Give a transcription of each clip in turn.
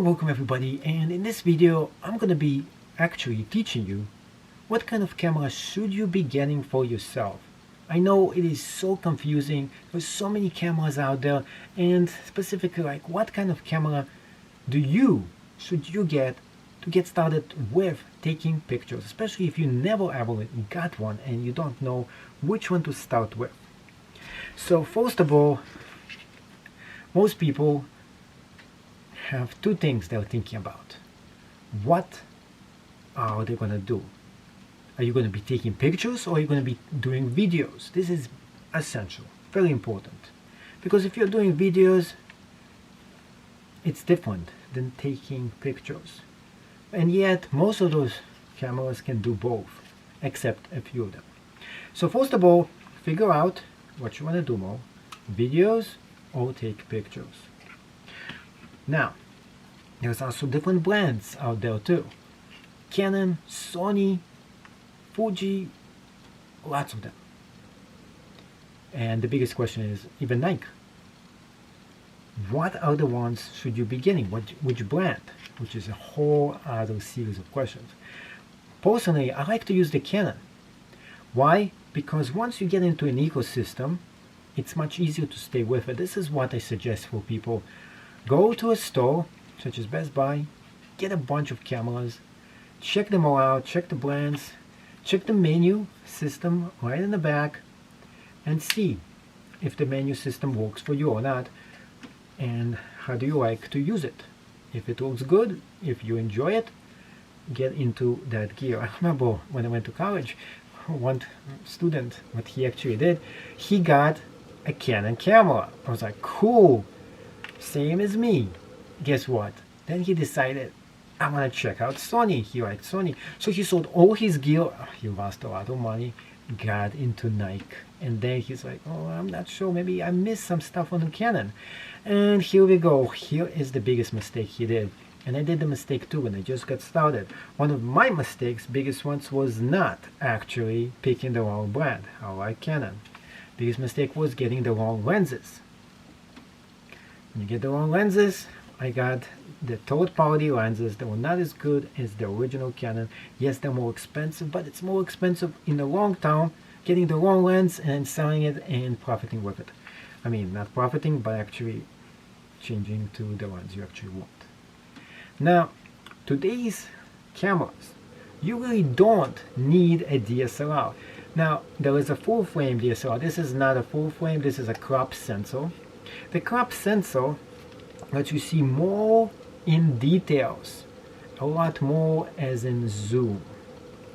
welcome everybody, and in this video I'm going to be actually teaching you what kind of camera should you be getting for yourself. I know it is so confusing, there's so many cameras out there, and specifically like what kind of camera should you get to get started with taking pictures, especially if you never ever got one and you don't know which one to start with. So first of all, most people have two things they're thinking about. What are they going to do? Are you going to be taking pictures or are you going to be doing videos? This is essential, very important. Because if you're doing videos, it's different than taking pictures. And yet, most of those cameras can do both, except a few of them. So first of all, figure out what you want to do more, videos or take pictures. Now, there's also different brands out there too. Canon, Sony, Fuji, lots of them. And the biggest question is even Nike. What are the ones should you be getting? Which brand? Which is a whole other series of questions. Personally, I like to use the Canon. Why? Because once you get into an ecosystem, it's much easier to stay with it. This is what I suggest for people. Go to a store, such as Best Buy, get a bunch of cameras, check them all out, check the brands, check the menu system right in the back, and see if the menu system works for you or not, and how do you like to use it. If it looks good, if you enjoy it, get into that gear. I remember when I went to college, one student, what he actually did, he got a Canon camera. I was like, cool, same as me. Guess what? Then he decided, I want to check out Sony. He liked Sony. So he sold all his gear. He lost a lot of money, got into Nike. And then he's like, oh, I'm not sure. Maybe I missed some stuff on the Canon. And here we go. Here is the biggest mistake he did. And I did the mistake too when I just got started. One of my mistakes, biggest ones, was not actually picking the wrong brand. I like Canon. Biggest mistake was getting the wrong lenses. When you get the wrong lenses, I got the third-party lenses that were not as good as the original Canon. Yes, they're more expensive, but it's more expensive in the long term, getting the wrong lens and selling it and profiting with it. I mean, not profiting, but actually changing to the ones you actually want. Now, today's cameras, you really don't need a DSLR. Now, there is a full-frame DSLR. This is not a full-frame, this is a crop sensor. The crop sensor lets you see more in details, a lot more as in zoom.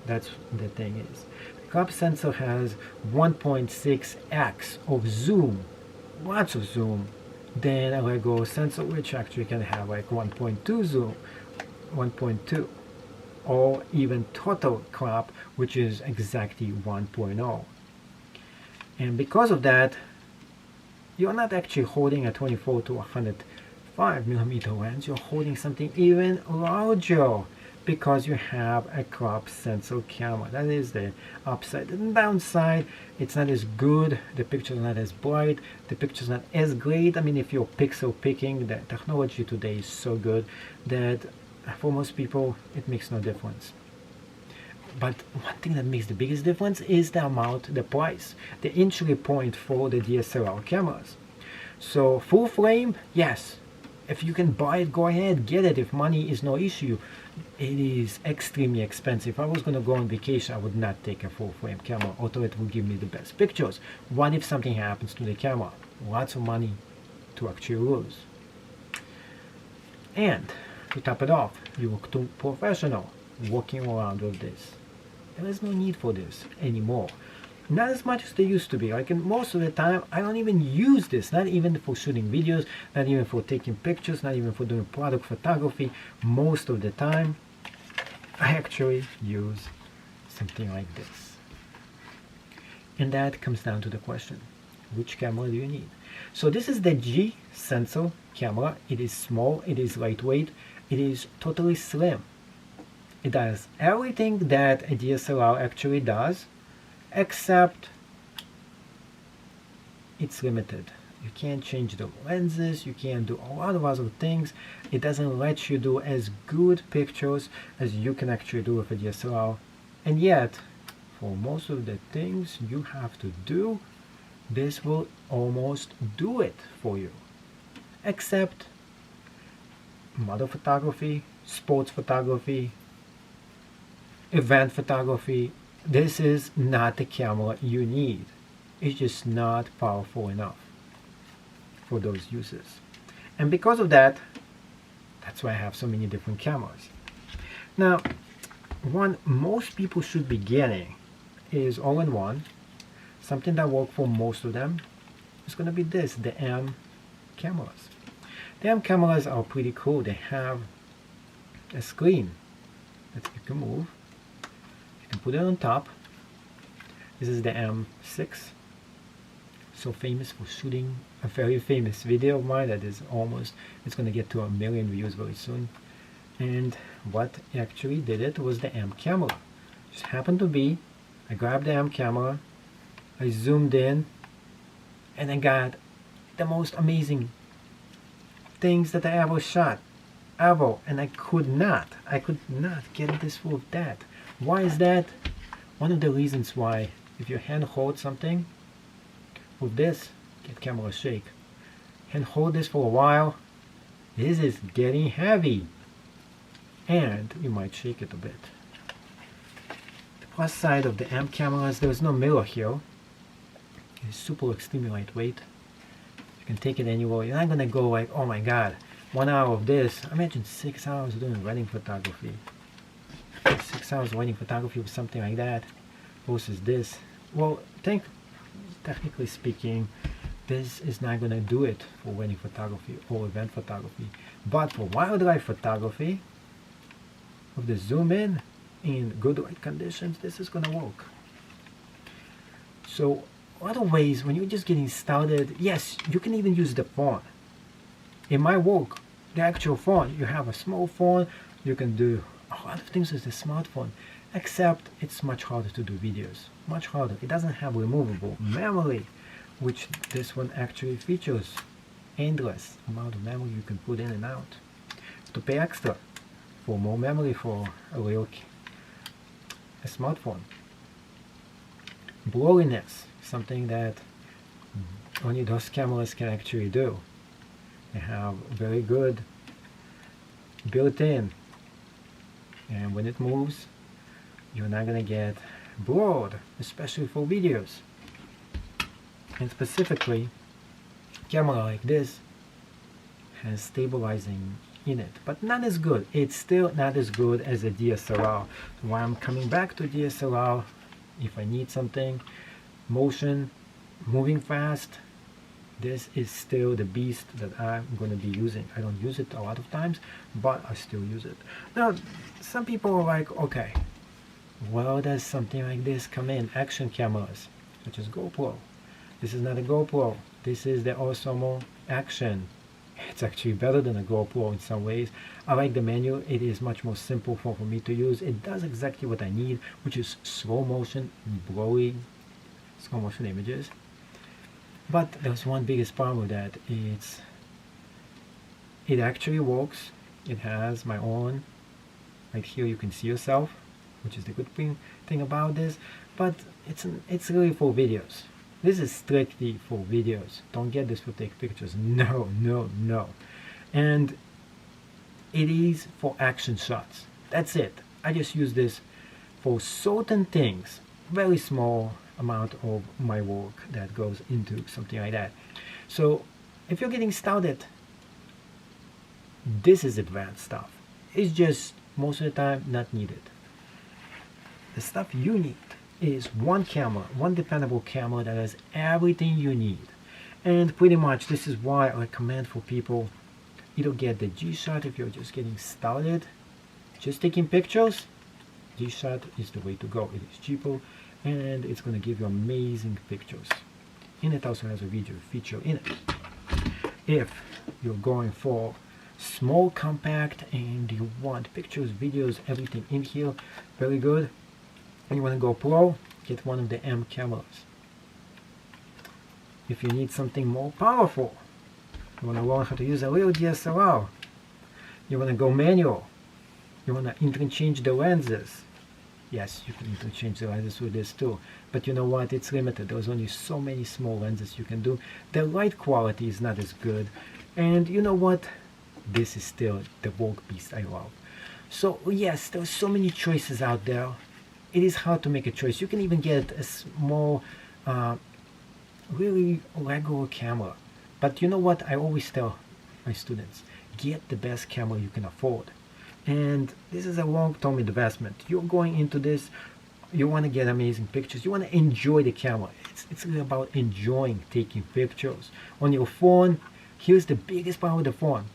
That's the thing is. The crop sensor has 1.6x of zoom, lots of zoom, than a regular sensor, which actually can have like 1.2 zoom, 1.2, or even total crop, which is exactly 1.0. And because of that, you're not actually holding a 24 to 105mm lens, you're holding something even larger because you have a crop sensor camera. That is the upside. And downside, it's not as good, the picture's not as bright, the picture's not as great. I mean, if you're pixel picking, the technology today is so good that for most people it makes no difference. But one thing that makes the biggest difference is the amount, the price, the entry point for the DSLR cameras. So full frame, yes, if you can buy it, go ahead, get it. If money is no issue, it is extremely expensive. If I was going to go on vacation, I would not take a full frame camera, although it will give me the best pictures. What if something happens to the camera? Lots of money to actually lose. And to top it off, you look too professional walking around with this. There is no need for this anymore. Not as much as they used to be. Like most of the time, I don't even use this. Not even for shooting videos, not even for taking pictures, not even for doing product photography. Most of the time, I actually use something like this. And that comes down to the question, which camera do you need? So this is the G sensor camera. It is small, it is lightweight, it is totally slim. It does everything that a DSLR actually does, except it's limited. You can't change the lenses, you can't do a lot of other things. It doesn't let you do as good pictures as you can actually do with a DSLR. And yet, for most of the things you have to do, this will almost do it for you. Except model photography, sports photography, event photography. This is not the camera you need. It's just not powerful enough for those uses. And because of that, that's why I have so many different cameras. Now, one most people should be getting is all-in-one. Something that works for most of them is going to be this, the M cameras. The M cameras are pretty cool. They have a screen that you can move. You can put it on top. This is the M6. So famous for shooting a very famous video of mine that is almost, it's going to get to 1 million views very soon. And what actually did it was the M camera. Just happened to be, I grabbed the M camera, I zoomed in, and I got the most amazing things that I ever shot, ever. And I could not get this with that. Why is that? One of the reasons why, if you hand hold something with this, get camera shake, and hold this for a while, this is getting heavy, and you might shake it a bit. The plus side of the M cameras, there's no mirror here. It's super extremely lightweight. You can take it anywhere. You're not gonna go like, oh my god, 1 hour of this. Imagine 6 hours doing wedding photography. 6 hours wedding photography with something like that versus this. Well, technically speaking, this is not gonna do it for wedding photography or event photography. But for wildlife photography, with the zoom in good light conditions, this is gonna work. So a lot of ways when you're just getting started, yes, you can even use the phone. In my work, the actual phone, you have a small phone, you can do a lot of things with the smartphone, except it's much harder to do videos. Much harder. It doesn't have removable memory, which this one actually features. Endless amount of memory you can put in and out. To pay extra for more memory for a smartphone. Blurriness, something that only those cameras can actually do. They have very good built-in, and when it moves, you're not gonna get blurred, especially for videos. And specifically, a camera like this has stabilizing in it, but not as good. It's still not as good as a DSLR. So why I'm coming back to DSLR, if I need something, motion, moving fast, this is still the beast that I'm going to be using. I don't use it a lot of times, but I still use it. Now, some people are like, okay, well, does something like this come in? Action cameras, such as GoPro. This is not a GoPro. This is the Osmo Action. It's actually better than a GoPro in some ways. I like the menu. It is much more simple for me to use. It does exactly what I need, which is slow motion, blurry, slow motion images. But there's one biggest problem with that. It actually works. It has my own, right here you can see yourself, which is the good thing about this. But it's really for videos. This is strictly for videos. Don't get this for take pictures. No, no, no. And it is for action shots. That's it. I just use this for certain things. Very small amount of my work that goes into something like that. So if you're getting started, this is advanced stuff. It's just most of the time not needed. The stuff you need is one camera, one dependable camera that has everything you need. And pretty much this is why I recommend for people either get the G-Shot if you're just getting started, just taking pictures. G-Shot is the way to go. It is cheaper and it's going to give you amazing pictures. And it also has a video feature in it. If you're going for small compact and you want pictures, videos, everything in here, very good, and you want to go pro, get one of the M cameras. if you need something more powerful. You want to learn how to use a real DSLR. You want to go manual. You want to interchange the lenses. Yes, you can interchange the lenses with this too. But you know what? It's limited. There's only so many small lenses you can do. The light quality is not as good. And you know what? This is still the workpiece I love. So yes, there's so many choices out there. It is hard to make a choice. You can even get a small, really regular camera. But you know what? I always tell my students, get the best camera you can afford. And this is a long-term investment. You're going into this, you want to get amazing pictures. You want to enjoy the camera. It's really about enjoying taking pictures. On your phone, here's the biggest part of the phone.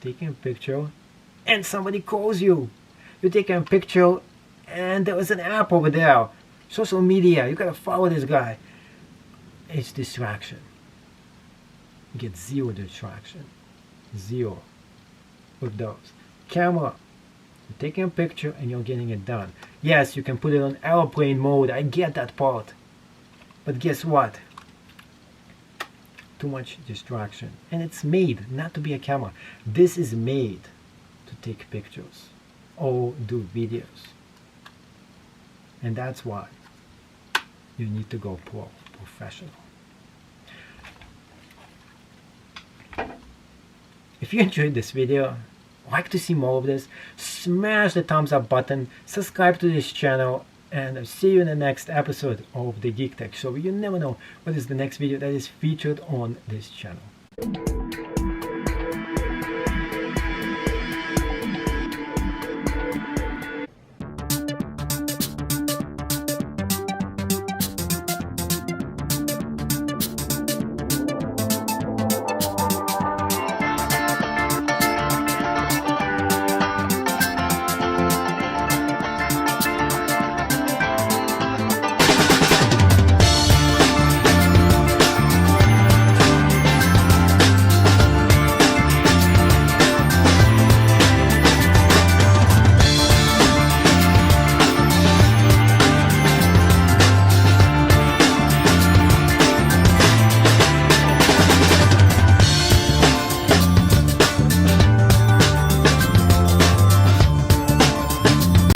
Taking a picture and somebody calls you. You're taking a picture and there is an app over there. Social media, you gotta follow this guy. It's distraction. You get zero distraction. Zero with those. Camera. You're taking a picture and you're getting it done. Yes, you can put it on airplane mode. I get that part. But guess what? Too much distraction. And it's made not to be a camera. This is made to take pictures or do videos. And that's why you need to go professional. If you enjoyed this video, like to see more of this, smash the thumbs up button, subscribe to this channel, and I'll see you in the next episode of the Geek Tech Show. You never know what is the next video that is featured on this channel.